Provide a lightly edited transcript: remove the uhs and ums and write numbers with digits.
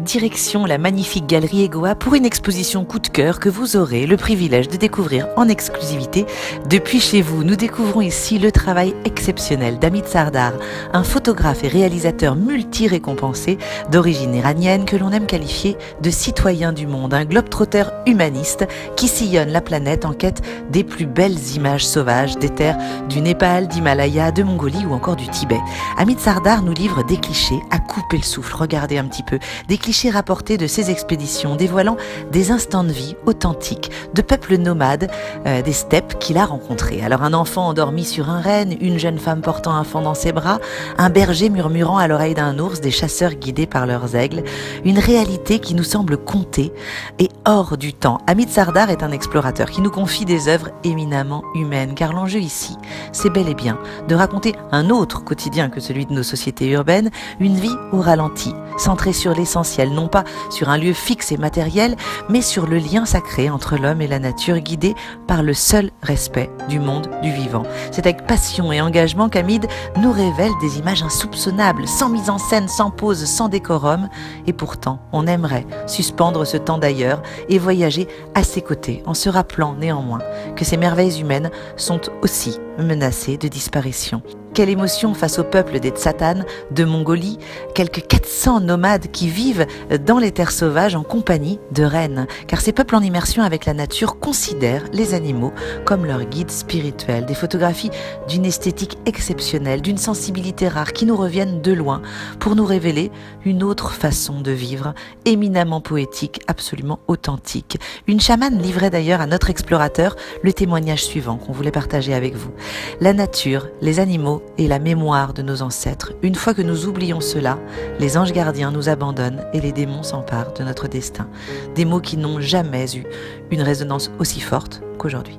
direction la magnifique galerie Egoa pour une exposition coup de cœur que vous aurez le privilège de découvrir en exclusivité depuis chez vous. Nous découvrons ici le travail exceptionnel d'Hamid Sardar, un photographe et réalisateur multi-récompensé d'origine iranienne que l'on aime qualifier de citoyen du monde, un globe-trotter humaniste qui sillonne la planète en quête des plus belles images sauvages des terres du Népal, d'Himalaya, de Mongolie ou encore du Tibet. Hamid Sardar nous livre des clichés à couper le souffle, regardez un petit peu, des clichés rapportés de ses expéditions, dévoilant des instants de vie authentiques, de peuples nomades, des steppes qu'il a rencontrés. Alors un enfant endormi sur un renne, une jeune femme portant un enfant dans ses bras, un berger murmurant à l'oreille d'un ours, des chasseurs guidés par leurs aigles, une réalité qui nous semble comptée et hors du temps. Hamid Sardar est un explorateur qui nous confie des œuvres éminemment humaines, car l'enjeu ici, c'est bel et bien de raconter un autre quotidien que celui de nos sociétés urbaines, une vie au ralenti, centrée sur l'essentiel, non pas sur un lieu fixe et matériel, mais sur le lien sacré entre l'homme et la nature, guidé par le seul respect du monde du vivant. C'est avec passion et engagement qu'Hamid nous révèle des images insoupçonnables, sans mise en scène, sans pause, sans décorum, et pourtant on aimerait suspendre ce temps d'ailleurs et voyager à ses côtés, en se rappelant néanmoins que ces merveilles humaines sont aussi menacées de disparition. Quelle émotion face au peuple des Tsatanes de Mongolie, quelques 400 nomades qui vivent dans les terres sauvages en compagnie de rennes. Car ces peuples en immersion avec la nature considèrent les animaux comme leurs guides spirituels. Des photographies d'une esthétique exceptionnelle, d'une sensibilité rare qui nous reviennent de loin pour nous révéler une autre façon de vivre, éminemment poétique, absolument authentique. Une chamane livrait d'ailleurs à notre explorateur le témoignage suivant qu'on voulait partager avec vous. La nature, les animaux et la mémoire de nos ancêtres. Une fois que nous oublions cela, les anges gardiens nous abandonnent et les démons s'emparent de notre destin. Des mots qui n'ont jamais eu une résonance aussi forte qu'aujourd'hui.